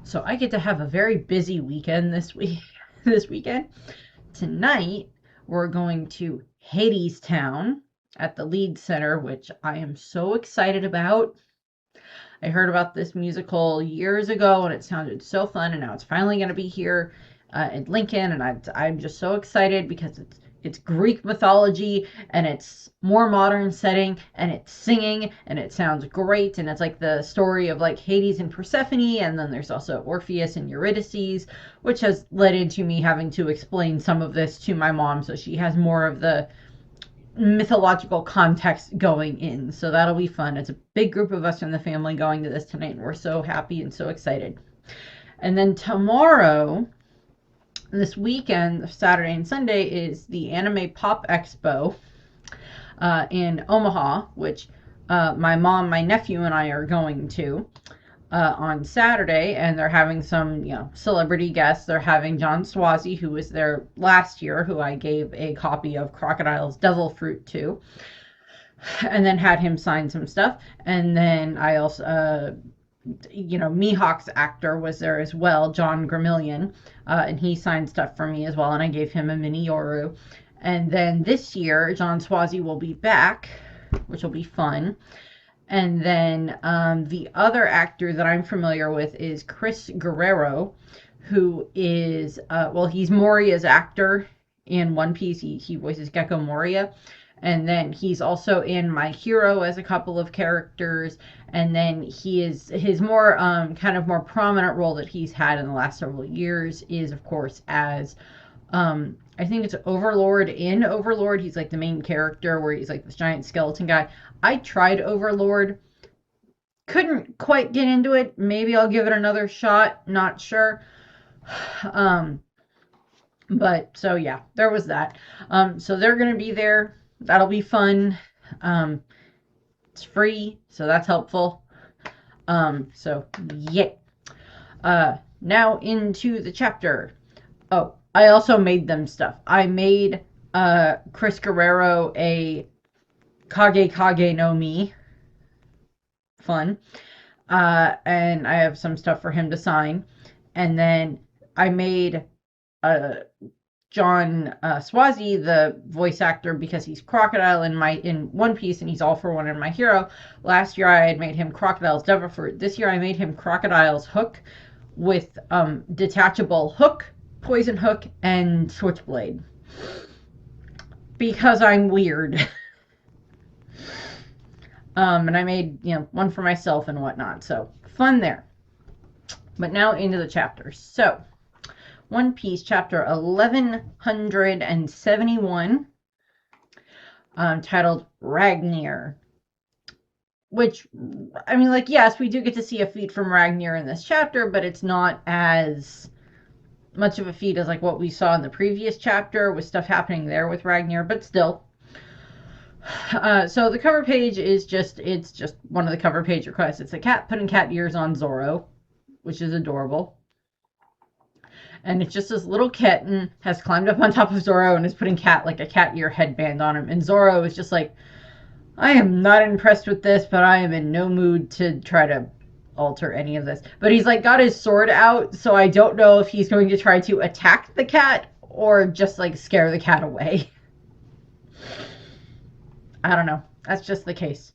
So I get to have a very busy weekend this week. This weekend. Tonight we're going to Hadestown at the Leeds Center, which I am so excited about. I heard about this musical years ago and it sounded so fun, and now it's finally going to be here in Lincoln, and I'm just so excited because it's Greek mythology and it's more modern setting and it's singing and it sounds great, and it's like the story of like Hades and Persephone, and then there's also Orpheus and Eurydice, which has led into me having to explain some of this to my mom so she has more of the mythological context going in. So that'll be fun. It's a big group of us in the family going to this tonight, and we're so happy and so excited. And then tomorrow, this weekend, Saturday and Sunday, is the Anime Pop Expo in Omaha, which my mom, my nephew, and I are going to on Saturday, and they're having some, celebrity guests. They're having John Swazi, who was there last year, who I gave a copy of Crocodile's Devil Fruit to, and then had him sign some stuff. And then I also, Mihawk's actor was there as well, John Gramillion, and he signed stuff for me as well, and I gave him a mini Yoru. And then this year, John Swazi will be back, which will be fun. And then the other actor that I'm familiar with is Chris Guerrero, who is, he's Moria's actor in One Piece. He voices Gecko Moria. And then he's also in My Hero as a couple of characters. And then his more kind of more prominent role that he's had in the last several years is, of course, as I think it's Overlord in Overlord. He's like the main character where he's like this giant skeleton guy. I tried Overlord. Couldn't quite get into it. Maybe I'll give it another shot. Not sure. But so yeah, there was that. So they're going to be there. That'll be fun. It's free, so that's helpful. So yeah. Now into the chapter. Oh, I also made them stuff. I made Chris Guerrero a Kage Kage no Mi. Fun. And I have some stuff for him to sign. And then I made John Swazi, the voice actor, because he's Crocodile in One Piece, and he's All for One in My Hero. Last year I had made him Crocodile's Devil Fruit. This year I made him Crocodile's Hook with detachable hook, poison hook, and switchblade. Because I'm weird. And I made, one for myself and whatnot. So, fun there. But now into the chapters. So, One Piece, chapter 1171, titled Ragnir. Which, I mean, yes, we do get to see a feat from Ragnir in this chapter, but it's not as much of a feat as, what we saw in the previous chapter, with stuff happening there with Ragnir, but still. So the cover page is it's just one of the cover page requests. It's a cat putting cat ears on Zoro, which is adorable. And it's just this little kitten has climbed up on top of Zoro and is putting a cat ear headband on him. And Zoro is just like, I am not impressed with this, but I am in no mood to try to alter any of this. But he's got his sword out, so I don't know if he's going to try to attack the cat or just scare the cat away. I don't know. That's just the case.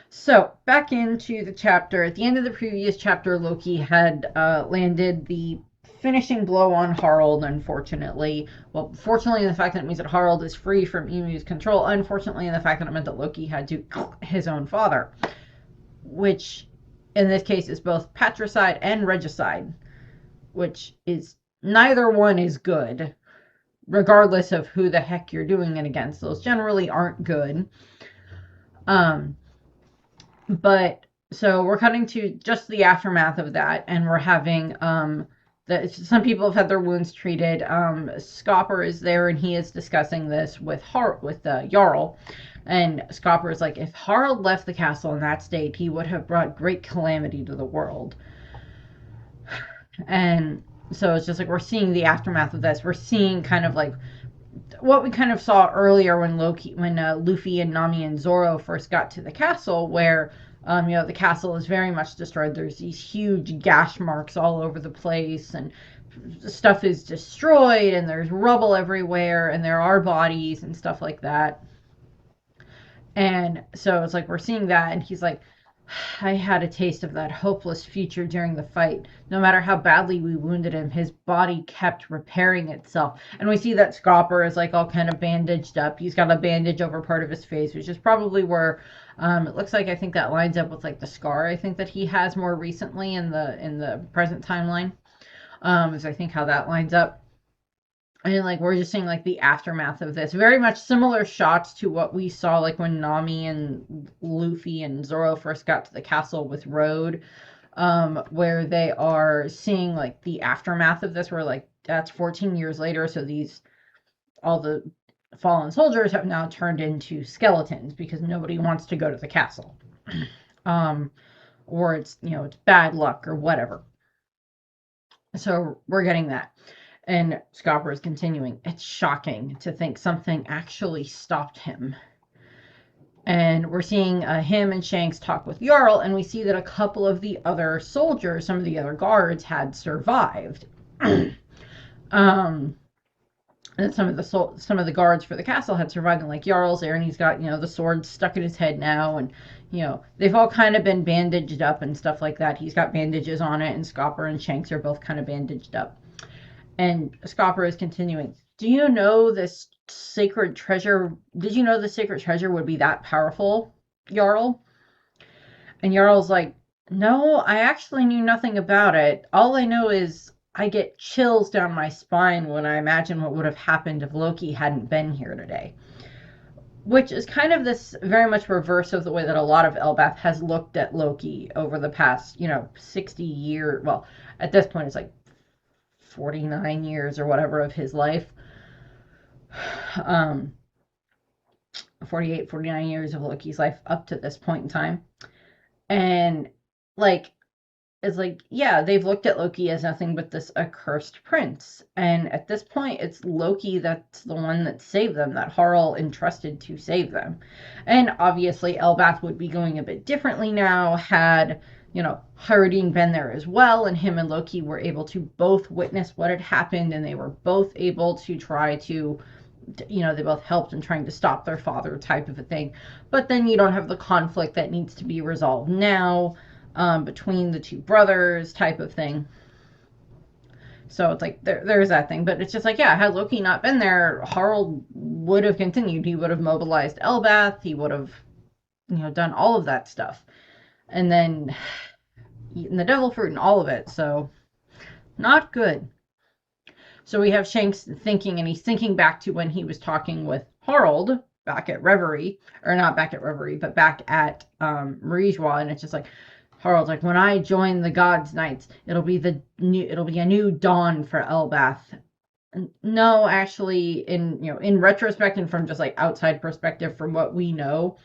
So, back into the chapter. At the end of the previous chapter, Loki had landed the finishing blow on Harald, unfortunately. Well, fortunately in the fact that it means that Harald is free from Emu's control. Unfortunately in the fact that it meant that Loki had to his own father. Which, in this case, is both patricide and regicide. Which is, neither one is good. Regardless of who the heck you're doing it against. Those generally aren't good. But, so we're cutting to just the aftermath of that, and we're having, some people have had their wounds treated. Scopper is there, and he is discussing this with Jarl. And Scopper is like, if Harald left the castle in that state, he would have brought great calamity to the world. And so it's just we're seeing the aftermath of this. We're seeing kind of what we kind of saw earlier when Luffy and Nami and Zoro first got to the castle, where The castle is very much destroyed. There's these huge gash marks all over the place, and stuff is destroyed, and there's rubble everywhere, and there are bodies and stuff like that. And so it's like we're seeing that, and he's like, I had a taste of that hopeless future during the fight. No matter how badly we wounded him, his body kept repairing itself. And we see that Scopper is like all kind of bandaged up. He's got a bandage over part of his face, which is probably where it looks like, I think that lines up with like the scar I think that he has more recently in the present timeline. Is I think how that lines up. And like we're just seeing like the aftermath of this. Very much similar shots to what we saw like when Nami and Luffy and Zoro first got to the castle with Road, where they are seeing like the aftermath of this, where like that's 14 years later, so all the fallen soldiers have now turned into skeletons because nobody wants to go to the castle. Or it's it's bad luck or whatever. So we're getting that. And Scopper is continuing. It's shocking to think something actually stopped him. And we're seeing him and Shanks talk with Jarl, and we see that a couple of the other soldiers, some of the other guards, had survived. And some of the guards for the castle had survived, and like Jarl's there, and he's got the sword stuck in his head now, and they've all kind of been bandaged up and stuff like that. He's got bandages on it, and Scopper and Shanks are both kind of bandaged up. And Scopper is continuing. Do you know this sacred treasure? Did you know the sacred treasure would be that powerful, Jarl? And Jarl's like, no, I actually knew nothing about it. All I know is I get chills down my spine when I imagine what would have happened if Loki hadn't been here today. Which is kind of this very much reverse of the way that a lot of Elbaph has looked at Loki over the past, 60 years. Well, at this point, it's like 49 years or whatever of his life. 48, 49 years of Loki's life up to this point in time. And like, it's like, yeah, they've looked at Loki as nothing but this accursed prince. And at this point, it's Loki that's the one that saved them, that Harl entrusted to save them. And obviously, Elbaph would be going a bit differently now had Haradin been there as well, and him and Loki were able to both witness what had happened, and they were both able to try to, they both helped in trying to stop their father type of a thing. But then you don't have the conflict that needs to be resolved now between the two brothers type of thing. So it's like there's that thing. But it's just like, yeah, had Loki not been there, Harald would have continued. He would have mobilized Elbaph. He would have, done all of that stuff. And then eating the devil fruit and all of it. So not good. So we have Shanks thinking, and he's thinking back to when he was talking with Harald back at Reverie, or not back at Reverie, but back at Marijwa. And it's just like, Harald's like, when I join the Gods Knights, it'll be a new dawn for Elbaph. No, actually, in retrospect and from just like outside perspective, from what we know,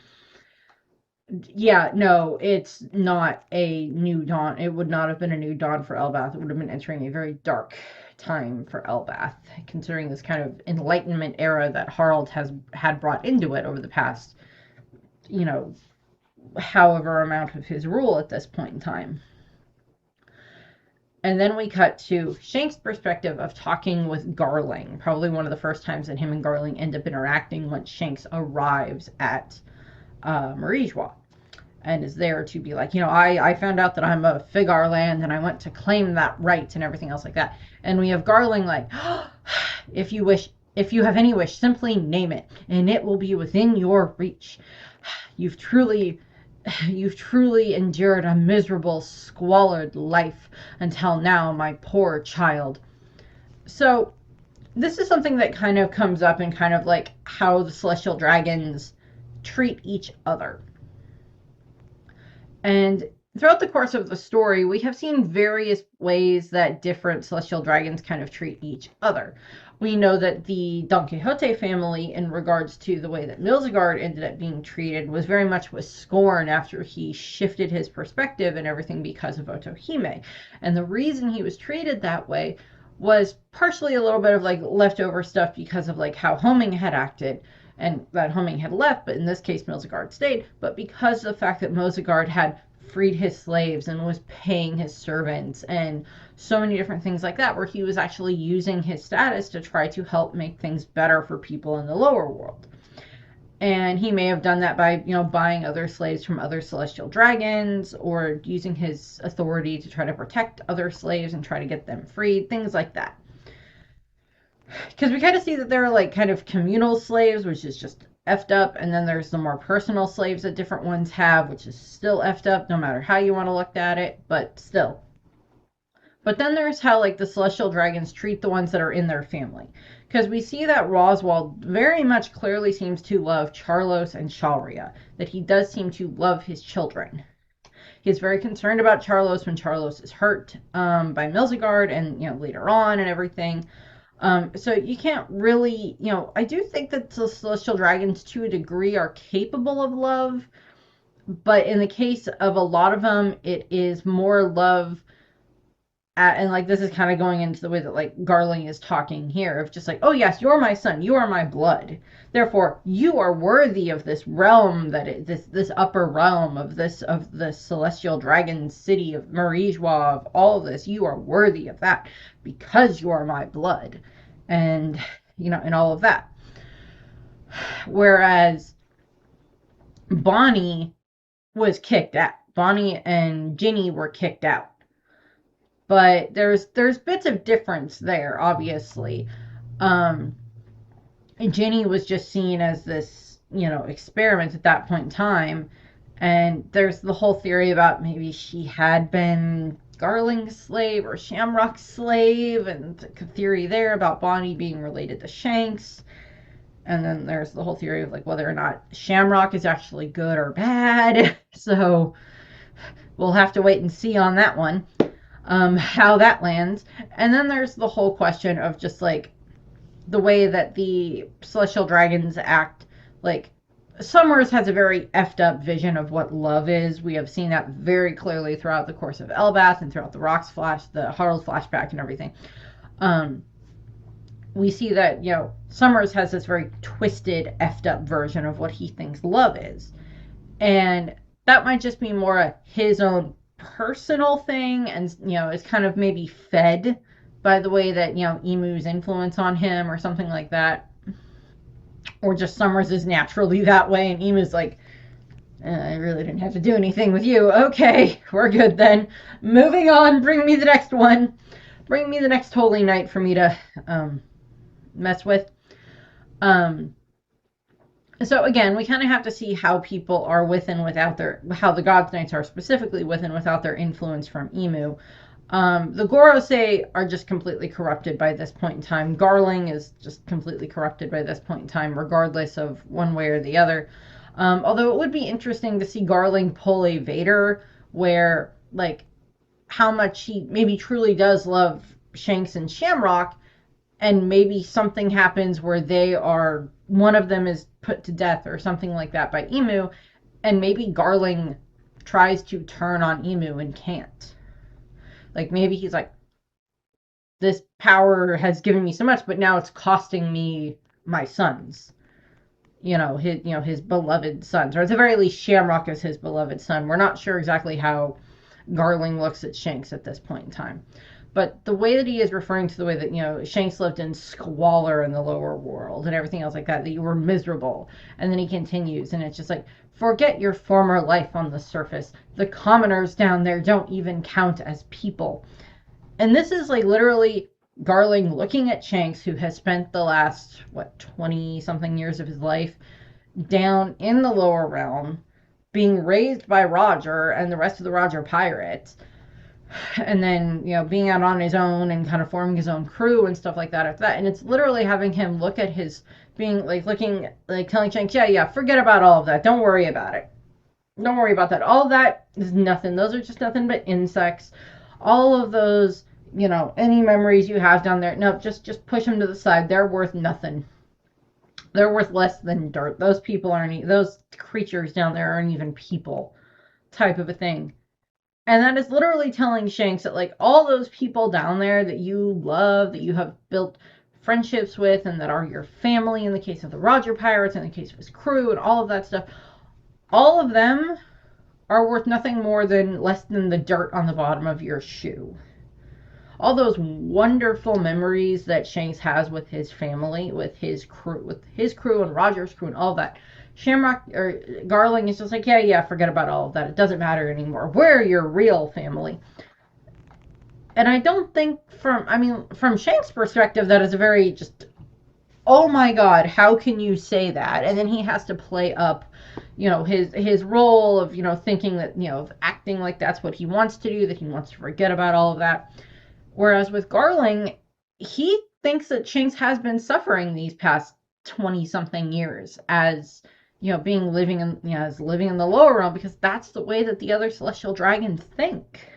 yeah, no, it's not a new dawn. It would not have been a new dawn for Elbaph. It would have been entering a very dark time for Elbaph, considering this kind of Enlightenment era that Harald had brought into it over the past, however amount of his rule at this point in time. And then we cut to Shanks' perspective of talking with Garling. Probably one of the first times that him and Garling end up interacting once Shanks arrives at Marijwa, and is there to be like, I found out that I'm a Figar land, and I went to claim that right and everything else like that. And we have Garling like, oh, if you have any wish, simply name it, and it will be within your reach. You've truly endured a miserable, squalid life until now, my poor child. So this is something that kind of comes up in kind of like how the celestial dragons treat each other. And throughout the course of the story, we have seen various ways that different celestial dragons kind of treat each other. We know that the Don Quixote family, in regards to the way that Milzigard ended up being treated, was very much with scorn after he shifted his perspective and everything because of Otohime. And the reason he was treated that way was partially a little bit of like leftover stuff because of like how Homing had acted. and that Humming had left, but in this case Milzigard stayed. But because of the fact that Milzigard had freed his slaves and was paying his servants and so many different things like that, where he was actually using his status to try to help make things better for people in the lower world. And he may have done that by, buying other slaves from other celestial dragons, or using his authority to try to protect other slaves and try to get them freed, things like that. Because we kind of see that there are like kind of communal slaves, which is just effed up, and then there's the more personal slaves that different ones have, which is still effed up no matter how you want to look at it, but still. But then there's how like the celestial dragons treat the ones that are in their family. Because we see that Roswald very much clearly seems to love Charlos and Shalria, that he does seem to love his children. He's very concerned about Charlos when Charlos is hurt by Milzigard and, later on and everything. So you can't really, I do think that the celestial dragons to a degree are capable of love, but in the case of a lot of them, it is more love and like this is kind of going into the way that like Garling is talking here of just like, oh yes, you're my son, you are my blood, therefore you are worthy of this realm, that this upper realm of the celestial dragon city of Marijwa, of all of this, you are worthy of that because you are my blood, and and all of that. Whereas Bonnie was kicked out. Bonnie and Ginny were kicked out. But there's bits of difference there, obviously. Ginny was just seen as this, experiment at that point in time. And there's the whole theory about maybe she had been Garling's slave or Shamrock's slave, and the theory there about Bonnie being related to Shanks. And then there's the whole theory of like whether or not Shamrock is actually good or bad. So we'll have to wait and see on that one. How that lands. And then there's the whole question of just like the way that the celestial dragons act. Like Summers has a very effed up vision of what love is. We have seen that very clearly throughout the course of Elbaph and throughout the Rocks flash, the Harold flashback and everything. We see that, Summers has this very twisted, effed up version of what he thinks love is. And that might just be more his own personal thing, and is kind of maybe fed by the way that Emu's influence on him or something like that, or just Summers is naturally that way and Emu's like, I really didn't have to do anything with you, okay, we're good then, moving on, bring me the next one, bring me the next holy knight for me to mess with. So again, we kind of have to see how people are with and without how the God's Knights are specifically with and without their influence from Emu. The Gorosei are just completely corrupted by this point in time. Garling is just completely corrupted by this point in time, regardless of one way or the other. Although it would be interesting to see Garling pull a Vader, where, like, how much he maybe truly does love Shanks and Shamrock, and maybe something happens where one of them is put to death or something like that by Emu, and maybe Garling tries to turn on Emu and can't. Like maybe he's like, this power has given me so much, but now it's costing me my sons. His beloved sons, or at the very least Shamrock is his beloved son. We're not sure exactly how Garling looks at Shanks at this point in time. But the way that he is referring to the way that, Shanks lived in squalor in the lower world and everything else like that you were miserable. And then he continues, and it's just like, forget your former life on the surface. The commoners down there don't even count as people. And this is like literally Garling looking at Shanks, who has spent the last, 20-something years of his life down in the lower realm, being raised by Roger and the rest of the Roger pirates. And then, being out on his own and kind of forming his own crew and stuff like that after that. And it's literally having him look at his being like looking, like telling Shanks, yeah, forget about all of that. Don't worry about it. Don't worry about that. All of that is nothing. Those are just nothing but insects. All of those, any memories you have down there, no, just push them to the side. They're worth nothing. They're worth less than dirt. Those creatures down there aren't even people, type of a thing. And that is literally telling Shanks that, like, all those people down there that you love, that you have built friendships with and that are your family in the case of the Roger Pirates, in the case of his crew and all of that stuff, all of them are worth nothing more than less than the dirt on the bottom of your shoe. All those wonderful memories that Shanks has with his family, with his crew and Roger's crew and all that. Shamrock or Garling is just like, yeah, forget about all of that. It doesn't matter anymore. We're your real family. And I don't think from Shanks' perspective, that is a very just, oh my God, how can you say that? And then he has to play up, his role of, thinking that, of acting like that's what he wants to do, that he wants to forget about all of that. Whereas with Garling, he thinks that Shanks has been suffering these past 20-something years as, living in the lower realm, because that's the way that the other celestial dragons think.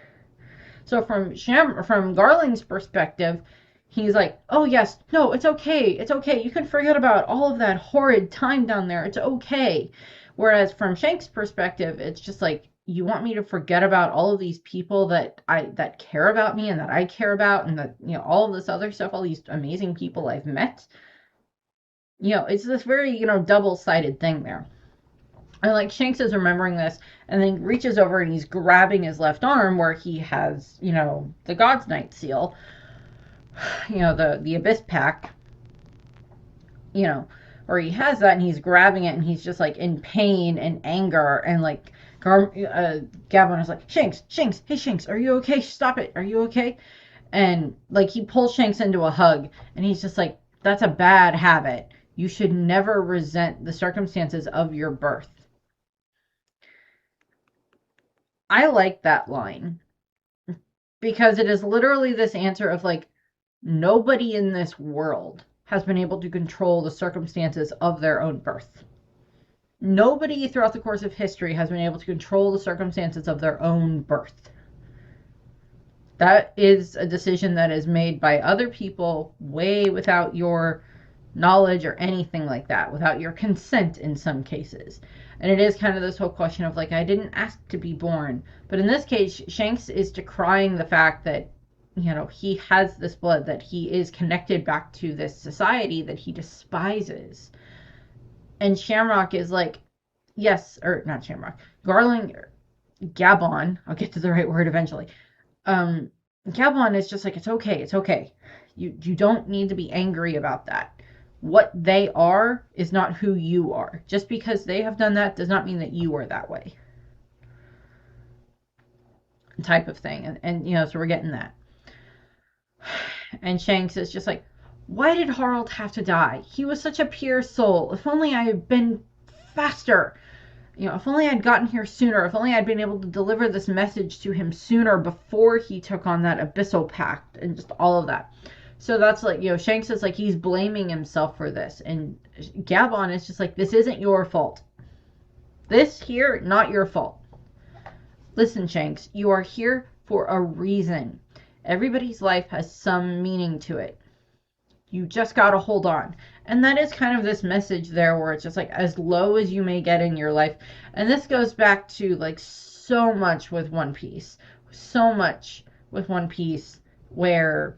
So from Garling's perspective, he's like, oh yes, no, it's okay. You can forget about all of that horrid time down there. It's okay. Whereas from Shanks' perspective, it's just like, you want me to forget about all of these people that care about me and that I care about, and that, all of this other stuff, all these amazing people I've met. It's this very, double-sided thing there. And like Shanks is remembering this, and then reaches over and he's grabbing his left arm where he has, the God's Night seal, the Abyss Pack, where he has that, and he's grabbing it, and he's just like in pain and anger, and like Gabon is like, Shanks, hey Shanks, are you okay? Stop it, are you okay? And like he pulls Shanks into a hug, and he's just like, that's a bad habit. You should never resent the circumstances of your birth. I like that line, because it is literally this answer of like, nobody in this world has been able to control the circumstances of their own birth. Nobody throughout the course of history has been able to control the circumstances of their own birth. That is a decision that is made by other people way without your knowledge or anything like that, without your consent in some cases. And it is kind of this whole question of like, I didn't ask to be born. But in this case, Shanks is decrying the fact that, he has this blood, that he is connected back to this society that he despises. And Shamrock is like, yes, or not Shamrock, Garling, Gabon, I'll get to the right word eventually. Gabon is just like, it's okay. You don't need to be angry about that. What they are is not who you are. Just because they have done that does not mean that you are that way. Type of thing. And so we're getting that. And Shanks is just like, why did Harald have to die? He was such a pure soul. If only I had been faster. If only I'd gotten here sooner. If only I'd been able to deliver this message to him sooner before he took on that abyssal pact and just all of that. So that's like, Shanks is like, he's blaming himself for this. And Gabon is just like, this isn't your fault. This here, not your fault. Listen, Shanks, you are here for a reason. Everybody's life has some meaning to it. You just got to hold on. And that is kind of this message there where it's just like, as low as you may get in your life. And this goes back to like so much with One Piece. So much with One Piece where,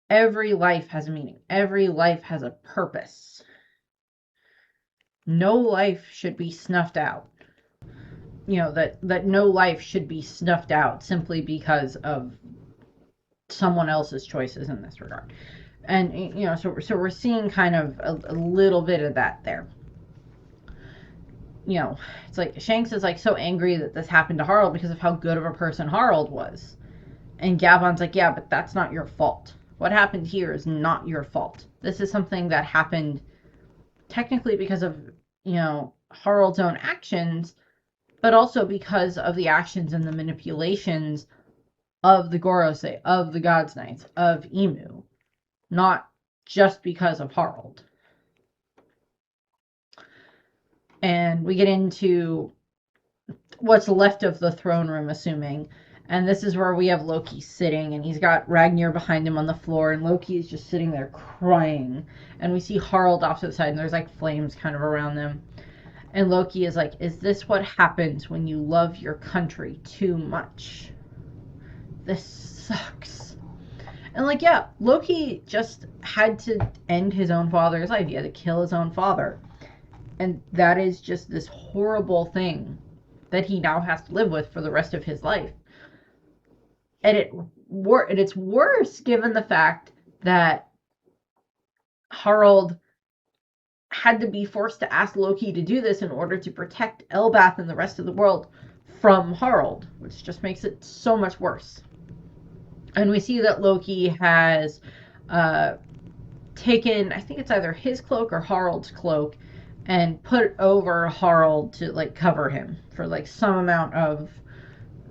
every life has a meaning. Every life has a purpose. No life should be snuffed out. That no life should be snuffed out simply because of someone else's choices in this regard. And, so we're seeing kind of a little bit of that there. It's like Shanks is like so angry that this happened to Harald because of how good of a person Harald was. And Gabon's like, yeah, but that's not your fault. What happened here is not your fault. This is something that happened technically because of, Harald's own actions, but also because of the actions and the manipulations of the Gorosei, of the God's Knights, of Emu. Not just because of Harald. And we get into what's left of the throne room, assuming. And this is where we have Loki sitting, and he's got Ragnar behind him on the floor, and Loki is just sitting there crying. And we see Harald off to the side, and there's like flames kind of around them. And Loki is like, is this what happens when you love your country too much? This sucks. And like, yeah, Loki just had to end his own father's life. He had to kill his own father. And that is just this horrible thing that he now has to live with for the rest of his life. And it's worse given the fact that Harald had to be forced to ask Loki to do this in order to protect Elbaph and the rest of the world from Harald, which just makes it so much worse. And we see that Loki has taken, I think it's either his cloak or Harald's cloak, and put it over Harald to like cover him for like some amount of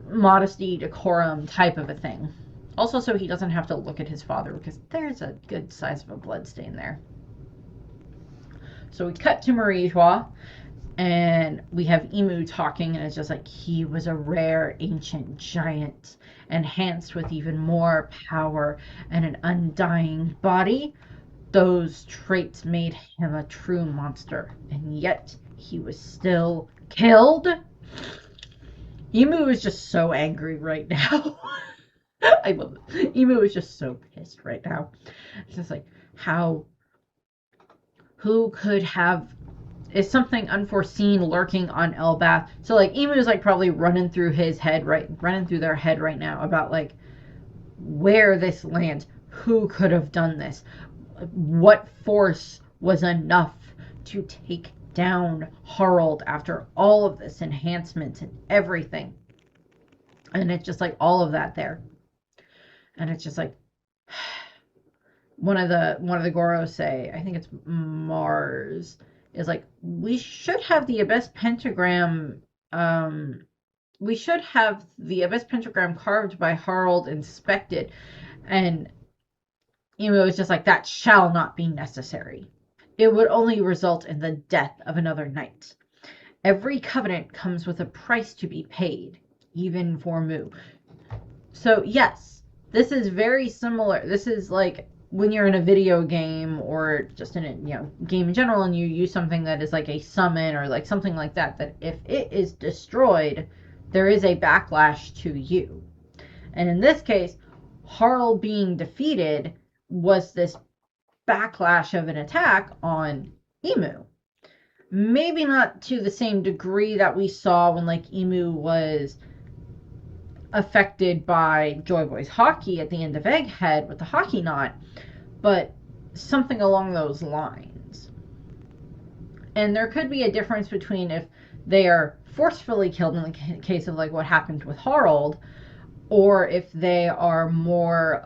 modesty, decorum type of a thing. Also, so he doesn't have to look at his father, because there's a good size of a blood stain there. So we cut to Marijois, and we have Emu talking, and it's just like, he was a rare ancient giant, enhanced with even more power and an undying body. Those traits made him a true monster, and yet he was still killed. Emu is just so angry right now. I love it. Emu is just so pissed right now. It's just like, who could have, is something unforeseen lurking on Elbaph? So like, Emu is like probably running through their head right now about like where this lands, who could have done this, what force was enough to take down Harald after all of this enhancement and everything. And it's just like all of that there. And it's just like, one of the Goros say, I think it's Mars, is like, we should have the Abyss pentagram. We should have the Abyss pentagram carved by Harald inspected. And Emu is just like, that shall not be necessary. It would only result in the death of another knight. Every covenant comes with a price to be paid, even for Mu. So yes, this is very similar. This is like when you're in a video game or just in a game in general, and you use something that is like a summon or like something like that, that if it is destroyed, there is a backlash to you. And in this case, Harald being defeated was this backlash of an attack on Emu. Maybe not to the same degree that we saw when like Emu was affected by Joy Boy's hockey at the end of Egghead with the hockey knot, but something along those lines. And there could be a difference between if they are forcefully killed in the case of like what happened with Harald, or if they are more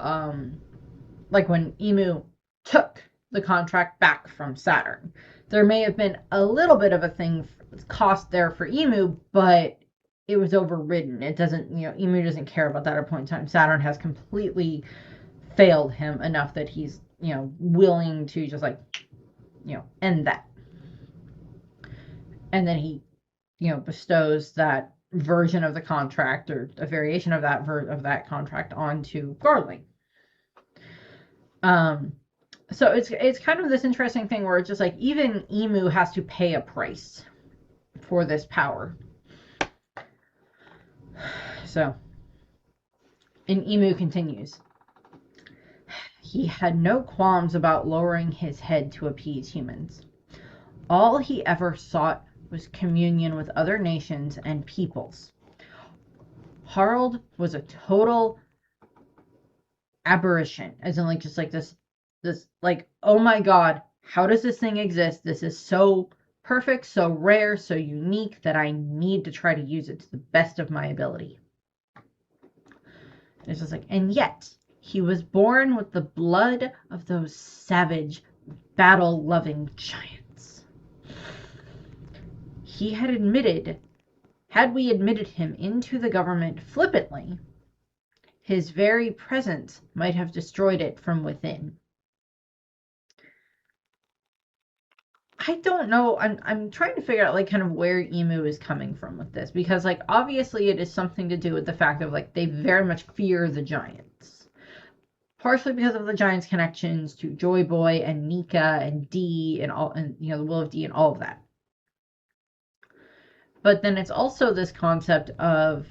like when Emu took the contract back from Saturn. There may have been a little bit of a thing cost there for Emu, but it was overridden. It doesn't, Emu doesn't care about that at a point in time. Saturn has completely failed him enough that he's, willing to just like, end that. And then he, bestows that version of the contract or a variation of that contract onto Garling. So it's kind of this interesting thing where it's just like even Emu has to pay a price for this power. So, and Emu continues. He had no qualms about lowering his head to appease humans. All he ever sought was communion with other nations and peoples. Harald was a total aberration, as in like just like this like, oh my god, how does this thing exist? This is so perfect, so rare, so unique that I need to try to use it to the best of my ability. It's just like, and yet he was born with the blood of those savage, battle-loving giants. Had we admitted him into the government flippantly, his very presence might have destroyed it from within. I don't know. I'm trying to figure out like kind of where Emu is coming from with this, because like obviously it is something to do with the fact of like they very much fear the giants. Partially because of the giants' connections to Joy Boy and Nika and D and all, and the Will of D and all of that. But then it's also this concept of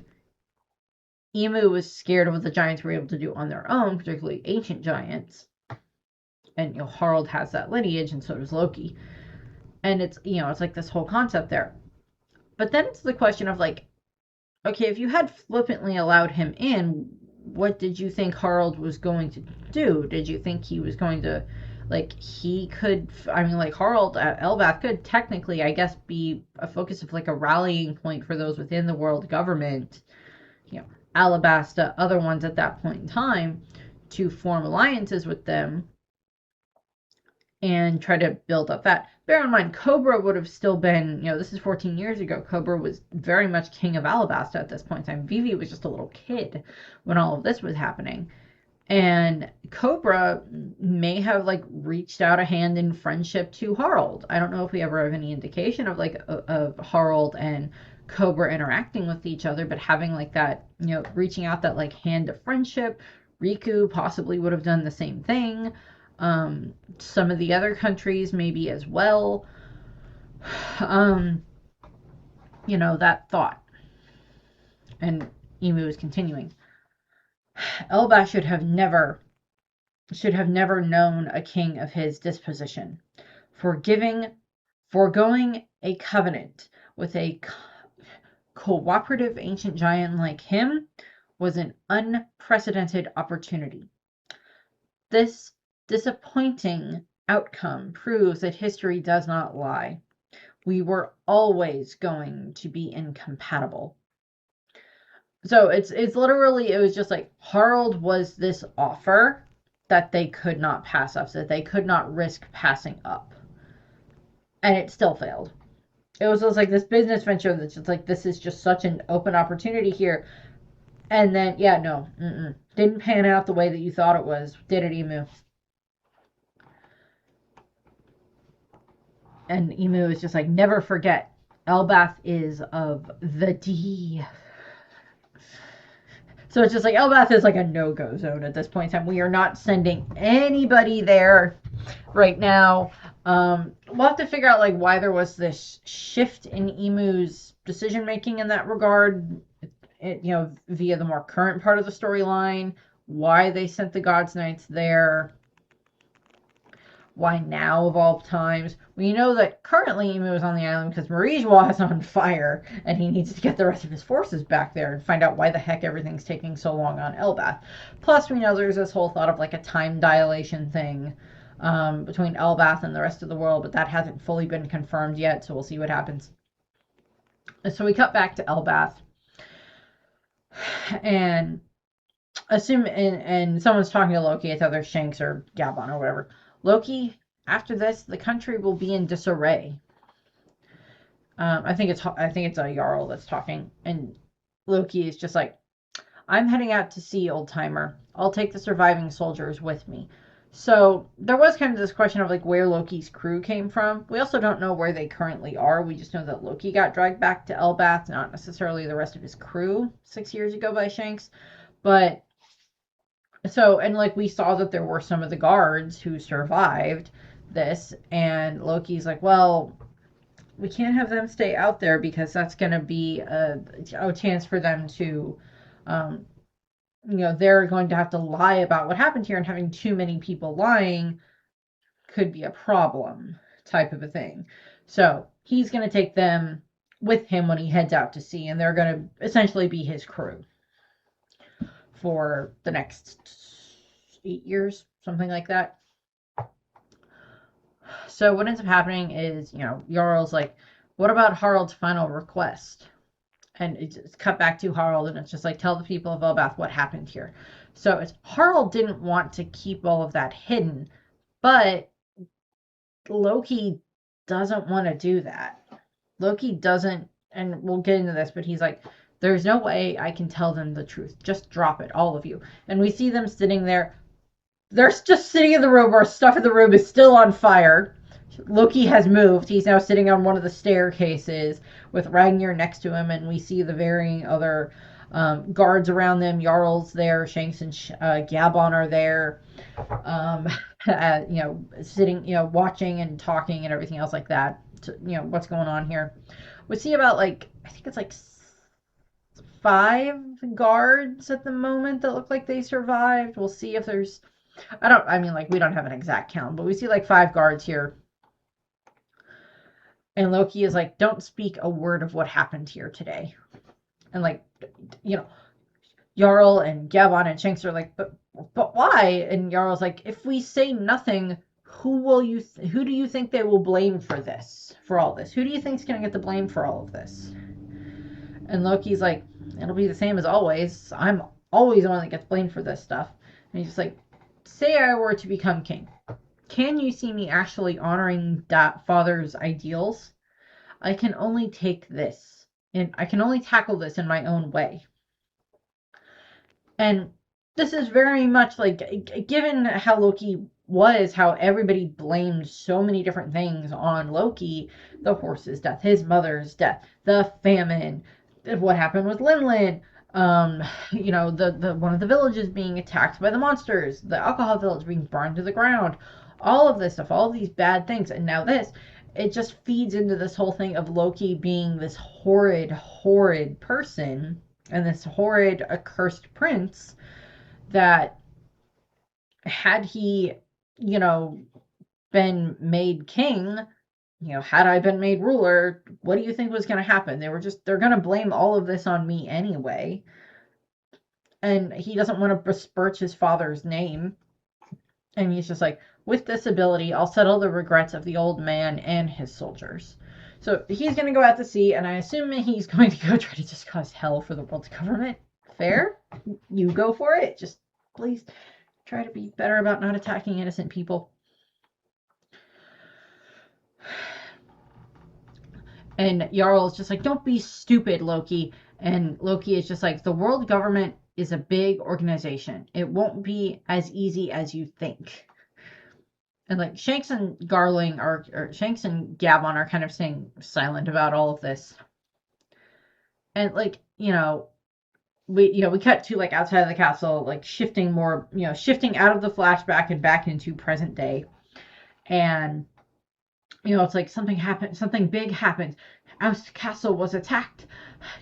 Emu was scared of what the giants were able to do on their own, particularly ancient giants. And Harald has that lineage, and so does Loki. And it's like this whole concept there. But then it's the question of like, okay, if you had flippantly allowed him in, what did you think Harald was going to do? Did you think he was going to, like, he could, I mean, like, Harald at Elbaph could technically, I guess, be a focus of like a rallying point for those within the world government, Alabasta, other ones at that point in time, to form alliances with them and try to build up that. Bear in mind, Cobra would have still been, this is 14 years ago. Cobra was very much king of Alabasta at this point in time. Vivi was just a little kid when all of this was happening. And Cobra may have like reached out a hand in friendship to Harald. I don't know if we ever have any indication of like of Harald and Cobra interacting with each other, but having like that, reaching out that like hand of friendship. Riku possibly would have done the same thing. Some of the other countries maybe as well. That thought. And Emu is continuing. Elbaph should have never known a king of his disposition. Foregoing a covenant with a cooperative ancient giant like him was an unprecedented opportunity. This disappointing outcome proves that history does not lie. We were always going to be incompatible. So it's literally, it was just like Harald was this offer that they could not pass up, so that they could not risk passing up. And it still failed. It was just like this business venture that's just like, this is just such an open opportunity here. And then, didn't pan out the way that you thought it was, did it, Emu? And Emu is just like, never forget, Elbaph is of the D. So it's just like, Elbaph is like a no-go zone at this point in time. We are not sending anybody there right now. We'll have to figure out like why there was this shift in Emu's decision making in that regard, via the more current part of the storyline, why they sent the God's Knights there. Why now of all times? We know that currently Emu is on the island because Marijois is on fire, and he needs to get the rest of his forces back there and find out why the heck everything's taking so long on Elbaph. Plus, we know there's this whole thought of like a time dilation thing between Elbaph and the rest of the world, but that hasn't fully been confirmed yet, so we'll see what happens. So we cut back to Elbaph, and and someone's talking to Loki. It's either Shanks or Gabon or whatever. Loki, after this, the country will be in disarray. I think it's a Jarl that's talking, and Loki is just like, I'm heading out to sea, old timer. I'll take the surviving soldiers with me. So there was kind of this question of like where Loki's crew came from. We also don't know where they currently are. We just know that Loki got dragged back to Elbaph, not necessarily the rest of his crew 6 years ago by Shanks. But so, and like we saw that there were some of the guards who survived this, and Loki's like, well, we can't have them stay out there because that's going to be a chance for them to, they're going to have to lie about what happened here, and having too many people lying could be a problem, type of a thing. So he's going to take them with him when he heads out to sea, and they're going to essentially be his crew for the next 8 years, something like that. So what ends up happening is, Jarl's like, what about Harald's final request? And it's cut back to Harald, and it's just like, tell the people of Elbaph what happened here. So it's Harald didn't want to keep all of that hidden, but Loki doesn't want to do that. Loki doesn't, and we'll get into this, but he's like, there's no way I can tell them the truth. Just drop it, all of you. And we see them sitting there. They're just sitting in the room where stuff in the room is still on fire. Loki has moved. He's now sitting on one of the staircases with Ragnar next to him, and we see the varying other guards around them. Jarl's there, Shanks and Gabon are there, sitting, watching and talking and everything else like that. What's going on here. We see about I think it's 5 guards at the moment that look like they survived. We'll see if there's, like, we don't have an exact count, but we see like 5 guards here. And Loki is like, don't speak a word of what happened here today. And like, Jarl and Gabon and Shanks are like, but why? And Jarl's like, if we say nothing, who do you think they will blame for all this? Who do you think's gonna get the blame for all of this? And Loki's like, it'll be the same as always. I'm always the one that gets blamed for this stuff. And he's just like, say I were to become king. Can you see me actually honoring that father's ideals? I can only take this, and I can only tackle this in my own way. And this is very much like, given how Loki was, how everybody blamed so many different things on Loki, the horse's death, his mother's death, the famine, what happened with Linlin, the one of the villages being attacked by the monsters, the alcohol village being burned to the ground, all of this stuff, all of these bad things, and now this, it just feeds into this whole thing of Loki being this horrid person and this horrid accursed prince that had he, been made king, had I been made ruler, what do you think was going to happen? They're going to blame all of this on me anyway. And he doesn't want to besmirch his father's name. And he's just like, with this ability, I'll settle the regrets of the old man and his soldiers. So he's going to go out to sea, and I assume he's going to go try to just cause hell for the world's government. Fair? You go for it. Just please try to be better about not attacking innocent people. And Jarl is just like, don't be stupid, Loki. And Loki is just like, the world government is a big organization. It won't be as easy as you think. And like Shanks and Gabon are kind of staying silent about all of this. And like, we cut to like outside of the castle, like shifting out of the flashback and back into present day. And it's like something big happened. Our castle was attacked.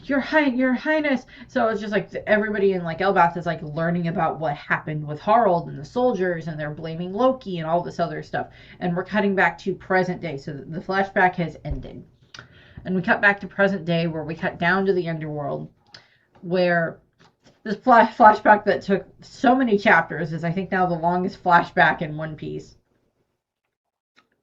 Your Highness. So it's just like everybody in like Elbaph is like learning about what happened with Harald and the soldiers, and they're blaming Loki and all this other stuff. And we're cutting back to present day, so the flashback has ended. And we cut back to present day, where we cut down to the underworld, where this flashback that took so many chapters is, I think, now the longest flashback in One Piece.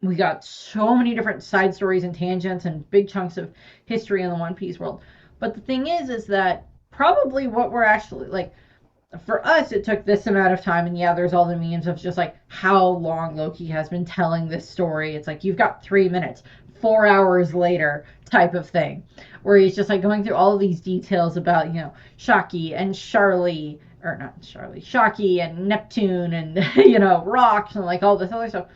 We got so many different side stories and tangents and big chunks of history in the One Piece world. But the thing is that probably what we're actually, like, for us, it took this amount of time. And yeah, there's all the memes of just like how long Loki has been telling this story. It's like, you've got 3 minutes, 4 hours later type of thing, where he's just like going through all of these details about, Shaki and Charlie, or not Charlie, Shaki and Neptune and, rocks and like all this other stuff.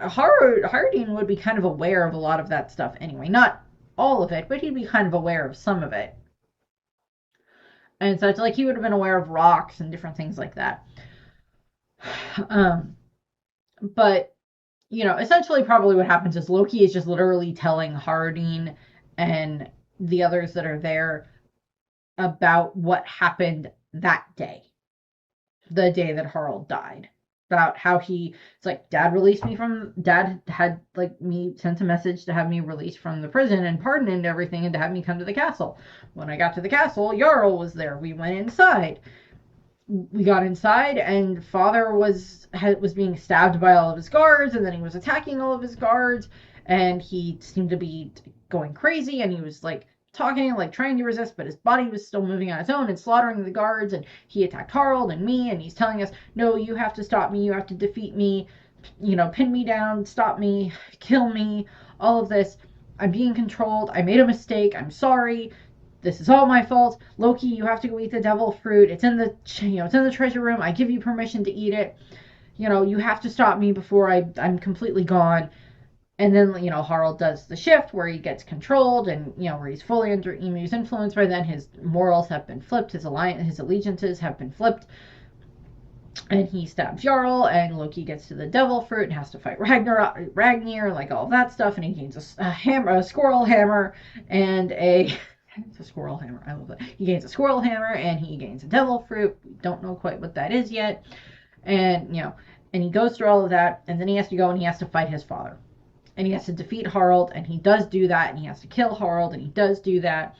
Harding would be kind of aware of a lot of that stuff anyway. Not all of it, but he'd be kind of aware of some of it. And so it's like he would have been aware of rocks and different things like that. But, essentially probably what happens is Loki is just literally telling Harding and the others that are there about what happened that day. The day that Harald died. About how it's like, Dad had like me sent a message to have me released from the prison and pardoned and everything, and to have me come to the castle. When I got to the castle, Jarl was there. We went inside. We got inside, and Father was being stabbed by all of his guards, and then he was attacking all of his guards, and he seemed to be going crazy, and he was like talking, like trying to resist, but his body was still moving on its own and slaughtering the guards, and he attacked Harald and me, and he's telling us, no, you have to stop me, you have to defeat me, pin me down, stop me, kill me, all of this. I'm being controlled, I made a mistake, I'm sorry, this is all my fault. Loki, you have to go eat the devil fruit, it's in the treasure room, I give you permission to eat it, you have to stop me before I'm completely gone. And then, Harald does the shift where he gets controlled and, where he's fully under Emu's influence. By then, his morals have been flipped. His allegiances have been flipped. And he stabs Jarl, and Loki gets to the devil fruit and has to fight Ragnir, like all that stuff. And he gains a squirrel hammer and a It's a squirrel hammer. I love that. He gains a squirrel hammer and he gains a devil fruit. We don't know quite what that is yet. And, and he goes through all of that, and then he has to go and he has to fight his father. And he has to defeat Harald, and he does do that, and he has to kill Harald, and he does do that.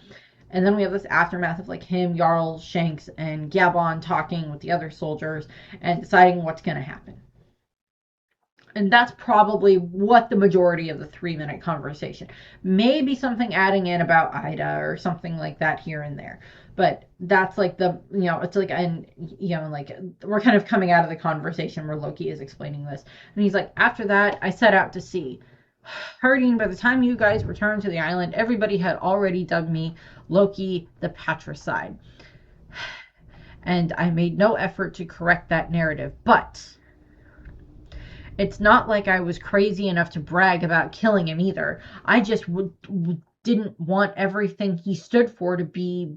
And then we have this aftermath of like him, Jarl, Shanks, and Gabon talking with the other soldiers and deciding what's going to happen. And that's probably what the majority of the 3-minute conversation. Maybe something adding in about Ida or something like that here and there. But that's like it's like, and, like we're kind of coming out of the conversation where Loki is explaining this. And he's like, after that, I set out to sea. Hurting, by the time you guys returned to the island, everybody had already dubbed me Loki the Patricide. And I made no effort to correct that narrative. But it's not like I was crazy enough to brag about killing him either. I just didn't want everything he stood for to be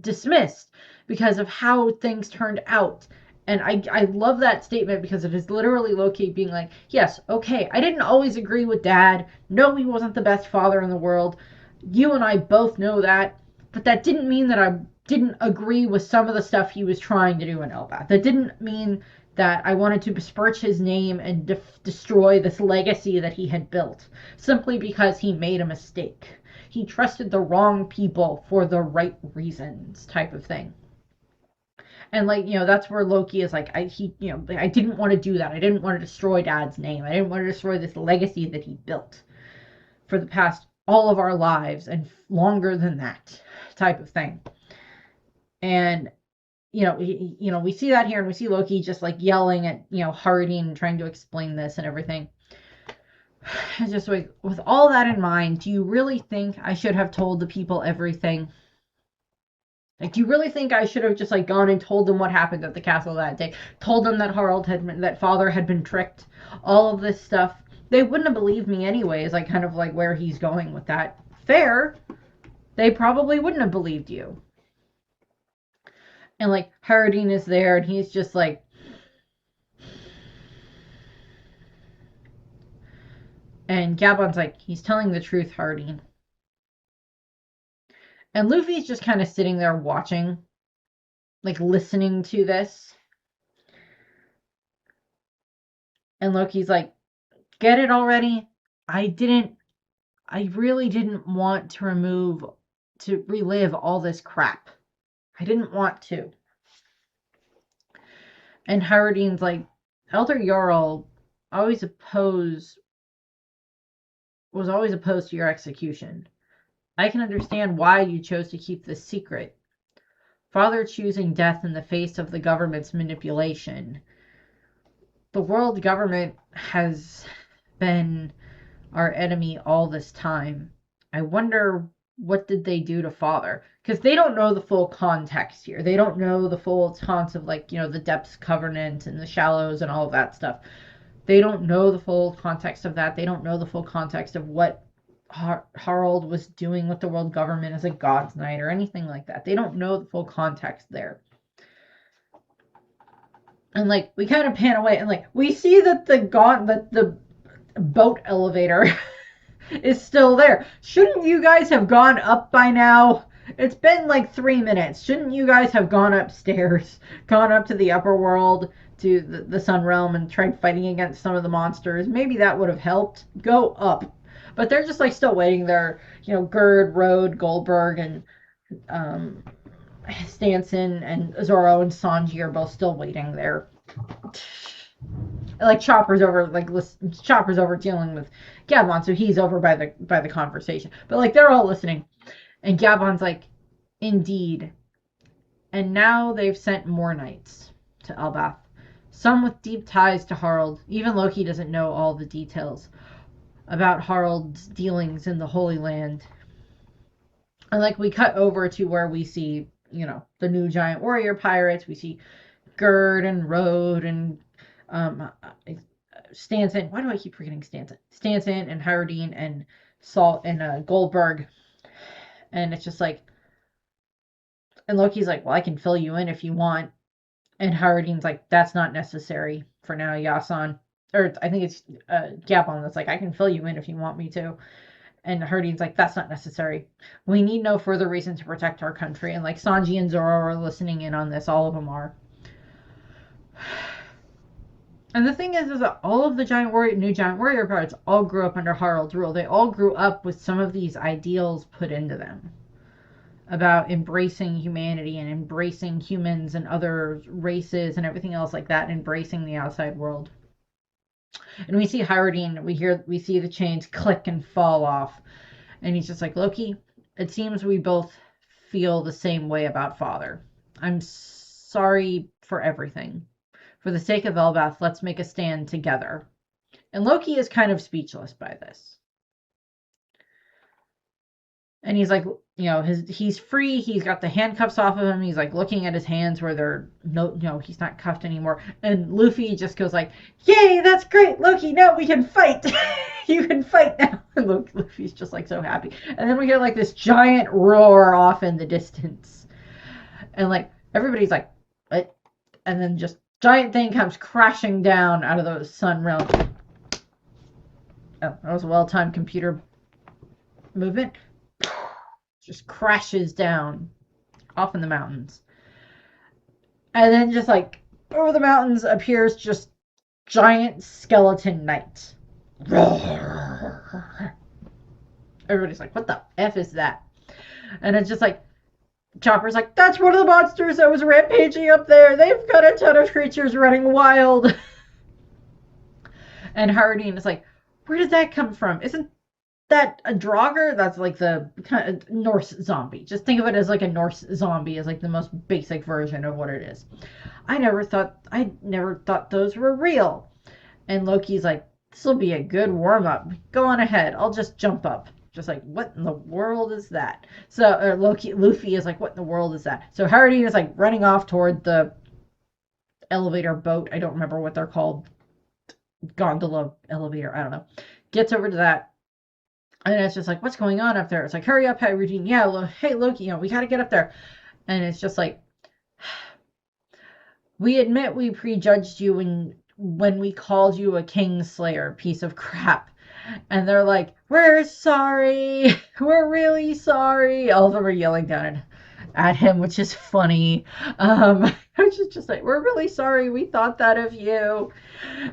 dismissed because of how things turned out. And I love that statement because it is literally Loki being like, yes, okay, I didn't always agree with Dad. No, he wasn't the best father in the world. You and I both know that. But that didn't mean that I didn't agree with some of the stuff he was trying to do in Elbaph. That didn't mean that I wanted to besmirch his name and destroy this legacy that he had built, simply because he made a mistake. He trusted the wrong people for the right reasons, type of thing. And that's where Loki is like, I didn't want to do that. I didn't want to destroy Dad's name. I didn't want to destroy this legacy that he built for the past all of our lives and longer than that, type of thing. And we see that here, and we see Loki just like yelling at, Harding and trying to explain this and everything. It's just like, with all that in mind, do you really think I should have told the people everything? Like, do you really think I should have just like gone and told them what happened at the castle that day? Told them that father had been tricked? All of this stuff. They wouldn't have believed me anyways, like kind of like where he's going with that. Fair. They probably wouldn't have believed you. And like Harding is there, and he's just like, and Gabon's like, he's telling the truth, Harding. And Luffy's just kind of sitting there watching, like listening to this. And Loki's like, get it already? I really didn't want to relive all this crap. I didn't want to. And Harding's like, Elder Jarl was always opposed to your execution. I can understand why you chose to keep this secret. Father choosing death in the face of the government's manipulation. The world government has been our enemy all this time. I wonder, what did they do to Father? Because they don't know the full context here. They don't know the full context of the Depths Covenant and the Shallows and all of that stuff. They don't know the full context of that. They don't know the full context of what Harald was doing with the world government as a God's Knight or anything like that. They don't know the full context there. And we kind of pan away, and we see that the boat elevator is still there. Shouldn't you guys have gone up by now? It's been 3 minutes. Shouldn't you guys have gone upstairs, gone up to the upper world, to the Sun Realm, and tried fighting against some of the monsters? Maybe that would have helped. Go up. But they're just still waiting there. Gerd, Rode, Goldberg, and Stanson and Zoro and Sanji are both still waiting there. Chopper's over dealing with Gabon, so he's over by the conversation. But they're all listening, and Gabon's like, indeed. And now they've sent more knights to Elbaph, some with deep ties to Harald. Even Loki doesn't know all the details about Harald's dealings in the Holy Land. And we cut over to where we see, the new giant warrior pirates. We see Gerd and Rode and Stanson. Why do I keep forgetting Stanson? Stanson and Harding and Salt and Goldberg. And it's just and Loki's like, well, I can fill you in if you want. And Harding's like, that's not necessary for now, Yasan. Or I think it's Gabon that's like, I can fill you in if you want me to. And Hardin's like, that's not necessary. We need no further reason to protect our country. And like Sanji and Zoro are listening in on this. All of them are. And the thing is that all of the new giant warrior pirates all grew up under Harald's rule. They all grew up with some of these ideals put into them about embracing humanity and embracing humans and other races and everything else like that, and embracing the outside world. And we see Hardin, we see the chains click and fall off, and he's just like, Loki, it seems we both feel the same way about Father. I'm sorry for everything. For the sake of Elbaph, let's make a stand together. And Loki is kind of speechless by this. And he's like, he's free. He's got the handcuffs off of him. He's like looking at his hands where they're he's not cuffed anymore. And Luffy just goes like, yay, that's great, Loki. Now we can fight. You can fight now. And Luffy's just like so happy. And then we hear like this giant roar off in the distance. And like everybody's like, what? And then just giant thing comes crashing down out of the sun realm. Oh, that was a well-timed computer movement. Just crashes down off in the mountains. And then just like over the mountains appears just giant skeleton knight. Everybody's like, what the F is that? And it's just like, Chopper's like, that's one of the monsters that was rampaging up there. They've got a ton of creatures running wild. And Hardin is like, where did that come from? Isn't that a Draugr? That's like the kind of Norse zombie. Just think of it as like a Norse zombie, as like the most basic version of what it is. I never thought those were real. And Loki's like, this will be a good warm-up. Go on ahead. I'll just jump up. Just like, what in the world is that? So Luffy is like, what in the world is that? So Hardin is like running off toward the elevator boat. I don't remember what they're called. Gondola, elevator, I don't know. Gets over to that. And it's just like, what's going on up there? It's like, hurry up, Hardin. Yeah, hey, Loki, we got to get up there. And it's just like, we admit we prejudged you when we called you a Kingslayer, piece of crap. And they're like, we're sorry. We're really sorry. All of them are yelling down at him, which is funny. Which is just like, we're really sorry. We thought that of you.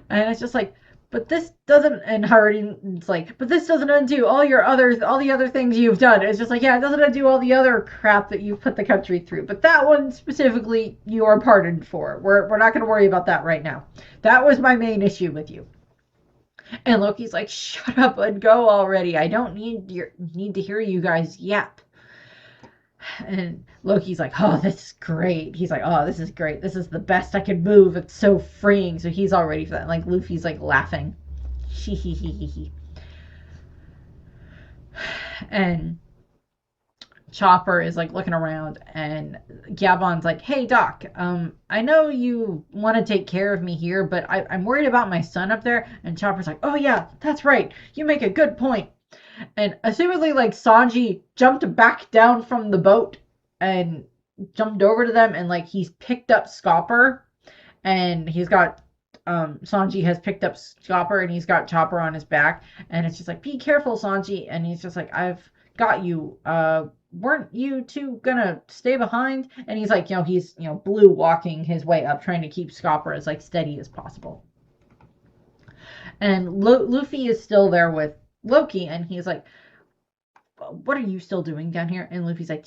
And it's just like, but this doesn't, and Hardin's like, but this doesn't undo all the other things you've done. It's just like, yeah, it doesn't undo all the other crap that you've put the country through. But that one specifically, you are pardoned for. We're not going to worry about that right now. That was my main issue with you. And Loki's like, shut up and go already. I don't need to hear you guys yap. And Loki's like, oh, this is great. He's like, oh, this is great. This is the best I can move. It's so freeing. So he's all ready for that. And like Luffy's like laughing. And Chopper is like looking around, and Gabon's like, hey Doc, I know you want to take care of me here, but I'm worried about my son up there. And Chopper's like, oh yeah, that's right, you make a good point. And assumedly like Sanji jumped back down from the boat and jumped over to them, and like he's picked up Scopper, and he's got Sanji has picked up Chopper, and he's got Chopper on his back, and it's just like, be careful, Sanji. And he's just like, I've got you. Weren't you two gonna stay behind? And he's like, he's blue walking his way up, trying to keep Scopper as like steady as possible. And Luffy is still there with Loki, and he's like, what are you still doing down here? And Luffy's like,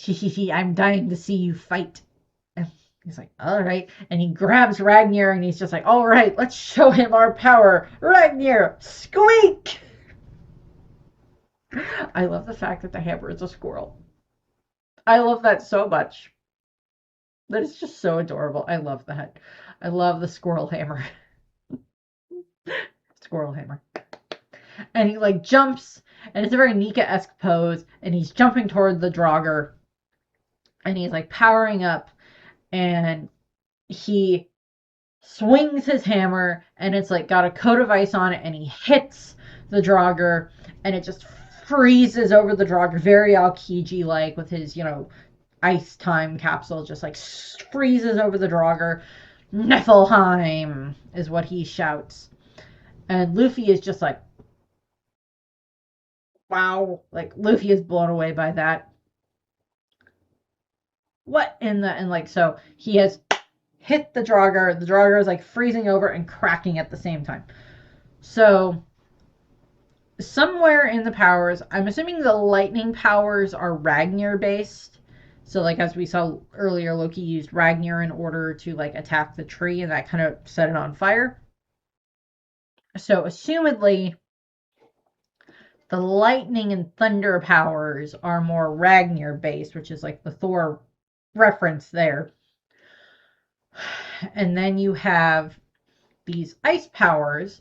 I'm dying to see you fight. And he's like, all right. And he grabs Ragnar, and he's just like, all right, let's show him our power. Ragnar, squeak! I love the fact that the hammer is a squirrel. I love that so much. That is just so adorable. I love that. I love the squirrel hammer. Squirrel hammer. And he like jumps, and it's a very Nika-esque pose, and he's jumping toward the Draugr, and he's like powering up, and he swings his hammer, and it's like got a coat of ice on it, and he hits the Draugr, and it just freezes over the Draugr, very Aokiji like, with his ice time capsule, just like freezes over the Draugr. Niflheim is what he shouts. And Luffy is just like, wow, like Luffy is blown away by that. What in the, and like, so he has hit the Draugr. The Draugr is like freezing over and cracking at the same time. So somewhere in the powers, I'm assuming the lightning powers are Ragnar based. So like as we saw earlier, Loki used Ragnar in order to like attack the tree, and that kind of set it on fire. So assumedly the lightning and thunder powers are more Ragnar based, which is like the Thor reference there. And then you have these ice powers,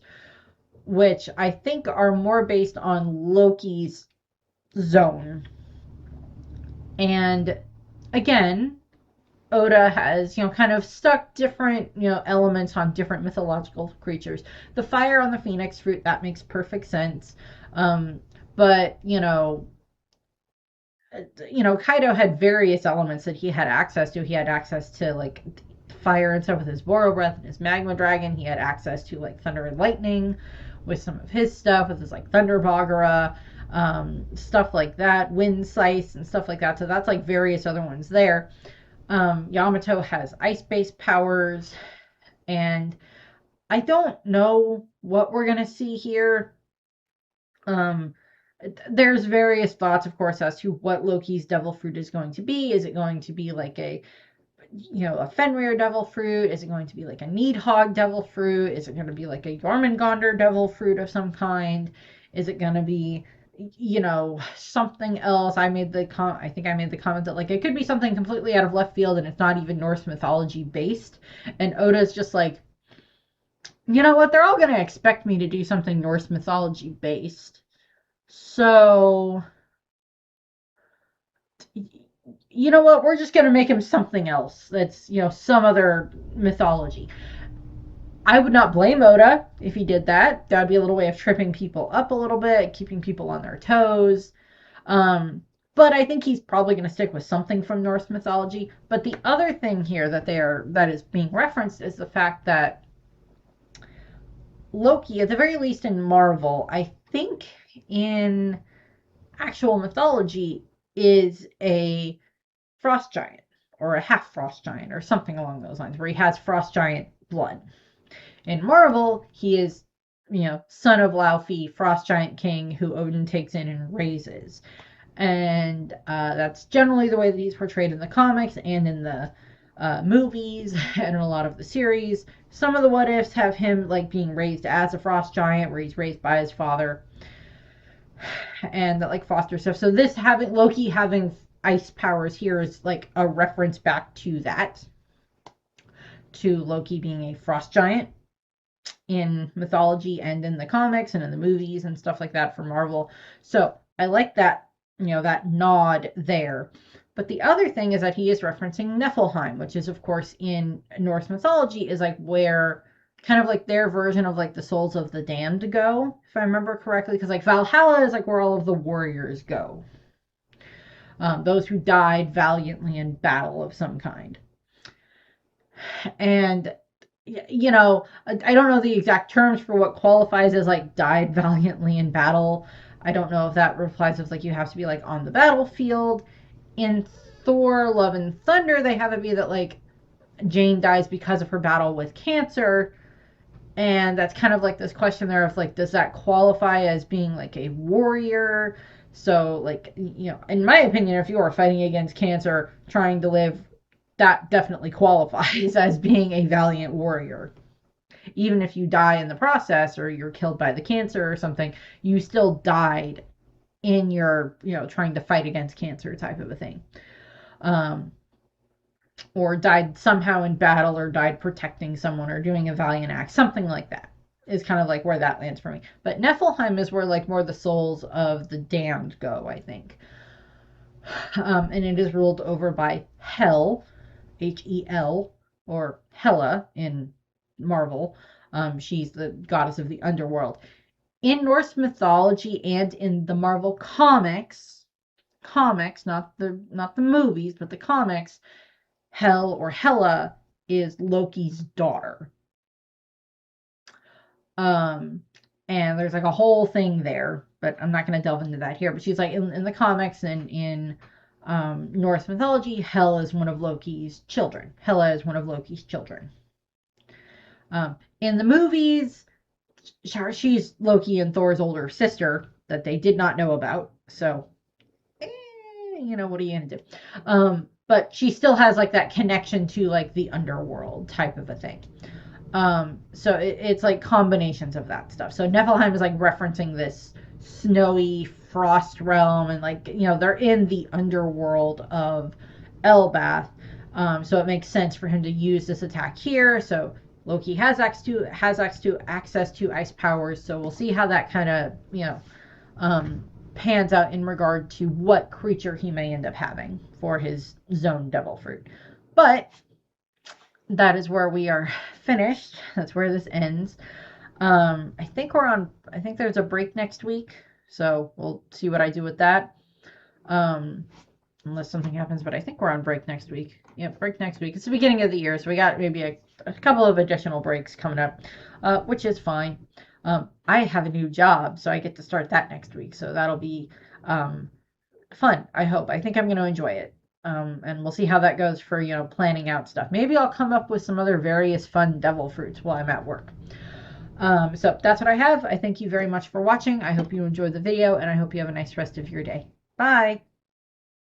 which I think are more based on Loki's zone. And again, Oda has, kind of stuck different, elements on different mythological creatures. The fire on the phoenix fruit, that makes perfect sense. But, Kaido had various elements that he had access to. He had access to, like, fire and stuff with his Boro Breath and his Magma Dragon. He had access to, like, thunder and lightning with some of his stuff, with his, like, Thunder Bagara, stuff like that, Wind Scythe and stuff like that. So that's, like, various other ones there. Yamato has ice-based powers, and I don't know what we're going to see here. There's various thoughts, of course, as to what Loki's devil fruit is going to be. Is it going to be like a Fenrir devil fruit? Is it going to be like a Nidhogg devil fruit? Is it going to be like a Jormungandr devil fruit of some kind? Is it going to be something else? I think I made the comment that like it could be something completely out of left field and it's not even Norse mythology based. And Oda's just like, you know what? They're all going to expect me to do something Norse mythology based. So, you know what? We're just going to make him something else that's, some other mythology. I would not blame Oda if he did that. That would be a little way of tripping people up a little bit, keeping people on their toes. But I think he's probably going to stick with something from Norse mythology. But the other thing here that is being referenced is the fact that Loki, at the very least in Marvel, I think in actual mythology, is a frost giant or a half frost giant or something along those lines, where he has frost giant blood. In Marvel, he is, son of Laufey, frost giant king, who Odin takes in and raises. And that's generally the way that he's portrayed in the comics and in the movies and in a lot of the series. Some of the what ifs have him like being raised as a frost giant, where he's raised by his father, and that like foster stuff. So this having Loki having ice powers here is like a reference back to that, to Loki being a frost giant in mythology and in the comics and in the movies and stuff like that for Marvel. So I like that, that nod there. But the other thing is that he is referencing Niflheim, which is, of course, in Norse mythology, is like where kind of like their version of like the souls of the damned go, if I remember correctly. Because like Valhalla is like where all of the warriors go, those who died valiantly in battle of some kind. And I don't know the exact terms for what qualifies as like died valiantly in battle. I don't know if that implies if like you have to be like on the battlefield. In Thor, Love and Thunder, they have it be that like Jane dies because of her battle with cancer. And that's kind of like this question there of like, does that qualify as being like a warrior? So like, in my opinion, if you are fighting against cancer, trying to live, that definitely qualifies as being a valiant warrior. Even if you die in the process or you're killed by the cancer or something, you still died in your, trying to fight against cancer type of a thing. Or died somehow in battle or died protecting someone or doing a valiant act, something like that is kind of like where that lands for me. But Niflheim is where like more the souls of the damned go, I think. And it is ruled over by Hel, Hel, or Hela in Marvel. She's the goddess of the underworld. In Norse mythology and in the Marvel comics, not the movies, but the comics, Hel or Hela is Loki's daughter. And there's like a whole thing there but I'm not going to delve into that here. But she's like in the comics and in Norse mythology, Hel is one of Loki's children. Hela is one of Loki's children. In the movies, she's Loki and Thor's older sister that they did not know about. So, what are you gonna do? But she still has like that connection to like the underworld type of a thing. So it's like combinations of that stuff. So Niflheim is like referencing this snowy frost realm, and like they're in the underworld of Elbaph. So it makes sense for him to use this attack here. So Loki has access to ice powers. So we'll see how that kind of pans out in regard to what creature he may end up having for his zone devil fruit. But that is where we are finished. That's where this ends. I think there's a break next week, so we'll see what I do with that. Unless something happens, but I think we're on break next week. Yeah, break next week. It's the beginning of the year, so we got maybe a couple of additional breaks coming up, which is fine. I have a new job, so I get to start that next week, so that'll be fun, I hope. I think I'm going to enjoy it. And we'll see how that goes for, planning out stuff. Maybe I'll come up with some other various fun devil fruits while I'm at work. So that's what I have. I thank you very much for watching. I hope you enjoyed the video, and I hope you have a nice rest of your day. Bye!